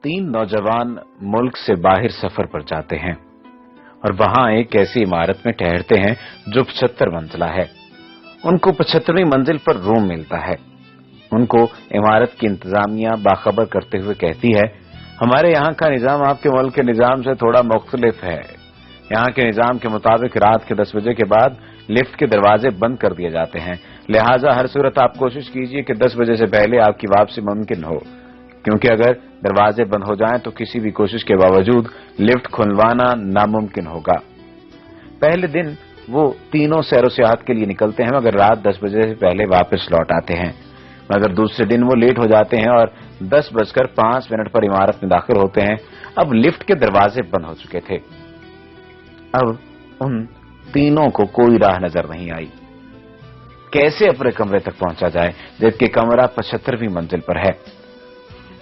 तीन नौजवान मुल्क से बाहर सफर पर जाते हैं और वहां एक ऐसी इमारत में ठहरते हैं जो 75 मंजिला है। उनको 75वीं मंजिल पर रूम मिलता है। उनको इमारत की इंतजामिया बाखबर करते हुए कहती है, हमारे यहाँ का निजाम आपके मुल्क के निजाम से थोड़ा मुख्तलिफ है। यहाँ के निजाम के मुताबिक रात के 10 बजे के बाद लिफ्ट के दरवाजे बंद कर दिए जाते हैं, लिहाजा हर सूरत आप कोशिश कीजिए कि 10 बजे से पहले आपकी वापसी मुमकिन हो, क्योंकि अगर दरवाजे बंद हो जाएं तो किसी भी कोशिश के बावजूद लिफ्ट खुलवाना नामुमकिन होगा। पहले दिन वो तीनों सैर सियाहत के लिए निकलते हैं, मगर रात 10 बजे से पहले वापस लौट आते हैं। मगर दूसरे दिन वो लेट हो जाते हैं और 10:05 पर इमारत में दाखिल होते हैं। अब लिफ्ट के दरवाजे बंद हो चुके थे। अब उन तीनों को कोई राह नजर नहीं आई। कैसे अपने कमरे तक पहुंचा जाए, जबकि कमरा 75वीं मंजिल पर है।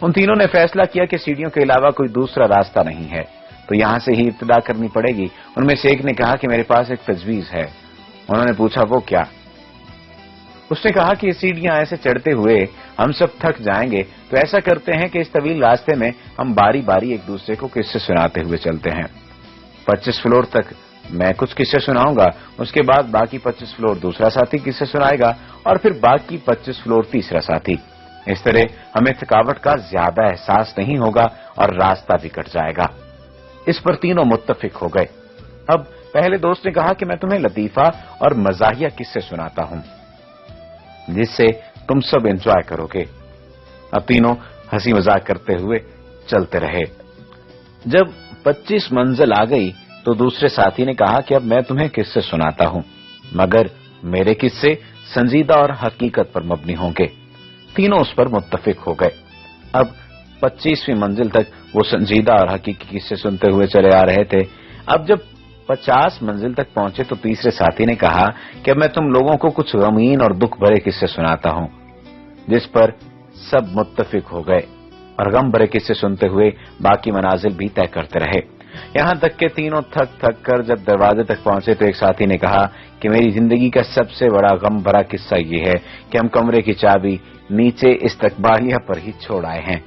उन तीनों ने फैसला किया कि सीढ़ियों के अलावा कोई दूसरा रास्ता नहीं है, तो यहां से ही इब्तिदा करनी पड़ेगी। उनमें से एक ने कहा कि मेरे पास एक तजवीज है। उन्होंने पूछा, वो क्या? उसने कहा कि ये सीढ़ियां ऐसे चढ़ते हुए हम सब थक जाएंगे, तो ऐसा करते हैं कि इस तवील रास्ते में हम बारी बारी एक दूसरे को किस्से सुनाते हुए चलते हैं। 25 फ्लोर तक मैं कुछ किस्से सुनाऊंगा, उसके बाद बाकी 25 फ्लोर दूसरा साथी किस्से सुनाएगा और फिर बाकी 25 फ्लोर तीसरा साथी। इस तरह हमें थकावट का ज्यादा एहसास नहीं होगा और रास्ता भी कट जाएगा। इस पर तीनों मुत्तफिक हो गए। अब पहले दोस्त ने कहा कि मैं तुम्हें लतीफा और मजाहिया किस्से सुनाता हूं, जिससे तुम सब एंजॉय करोगे। अब तीनों हंसी मजाक करते हुए चलते रहे। जब 25 मंजिल आ गई तो दूसरे साथी ने कहा कि अब मैं तुम्हें किस्से सुनाता हूं, मगर मेरे किस्से संजीदा और हकीकत पर मबनी होंगे। तीनों उस पर मुत्तफिक हो गए। अब 25वीं मंजिल तक वो संजीदा और हकीकी किस्से सुनते हुए चले आ रहे थे। अब जब 50 मंजिल तक पहुंचे तो तीसरे साथी ने कहा कि अब मैं तुम लोगों को कुछ गमीन और दुख भरे किस्से सुनाता हूं, जिस पर सब मुत्तफिक हो गए और गम भरे किस्से सुनते हुए बाकी मनाजिल भी तय करते रहे। यहां तक कि तीनों थक थक कर जब दरवाजे तक पहुंचे तो एक साथी ने कहा कि मेरी जिंदगी का सबसे बड़ा गम भरा किस्सा ये है कि हम कमरे की चाबी नीचे इस्तकबालिया पर ही छोड़ आए हैं।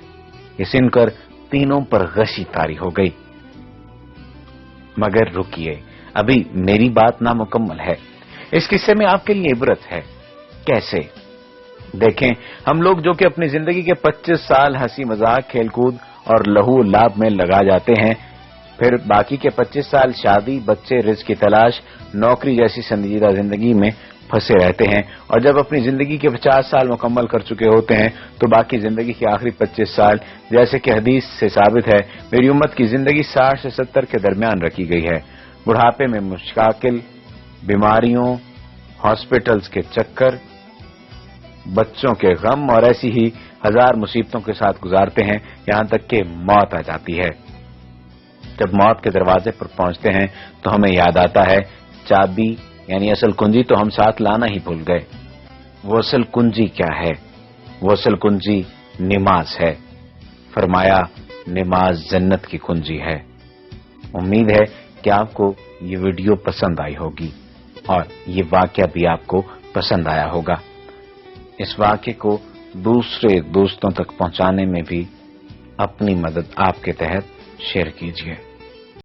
ये सुनकर तीनों पर गशी तारी हो गई। मगर रुकिए, अभी मेरी बात नामुकम्मल है। इस किस्से में आपके लिए इबरत है। कैसे? देखें, हम लोग जो कि अपनी जिंदगी के 25 साल हंसी मजाक, खेलकूद और लहू लाभ में लगा जाते हैं, फिर बाकी के 25 साल शादी, बच्चे, रिज़्क़ की तलाश, नौकरी जैसी संजीदा जिंदगी में फंसे रहते हैं, और जब अपनी जिंदगी के 50 साल मुकम्मल कर चुके होते हैं तो बाकी जिंदगी के आखिरी 25 साल, जैसे कि हदीस से साबित है, मेरी उम्मत की जिंदगी 60 से 70 के दरमियान रखी गई है। बुढ़ापे में मुश्किल, बीमारियों, हॉस्पिटल्स के चक्कर, बच्चों के गम और ऐसी ही हजार मुसीबतों के साथ गुजारते हैं, यहां तक कि मौत आ जाती है। जब मौत के दरवाजे पर पहुंचते हैं तो हमें याद आता है, चाबी यानी असल कुंजी तो हम साथ लाना ही भूल गए। वो असल कुंजी क्या है? वो असल कुंजी नमाज है। फरमाया, नमाज जन्नत की कुंजी है। उम्मीद है कि आपको ये वीडियो पसंद आई होगी और ये वाकया भी आपको पसंद आया होगा। इस वाकये को दूसरे दोस्तों तक पहुंचाने में भी अपनी मदद आपके तहत शेयर कीजिए।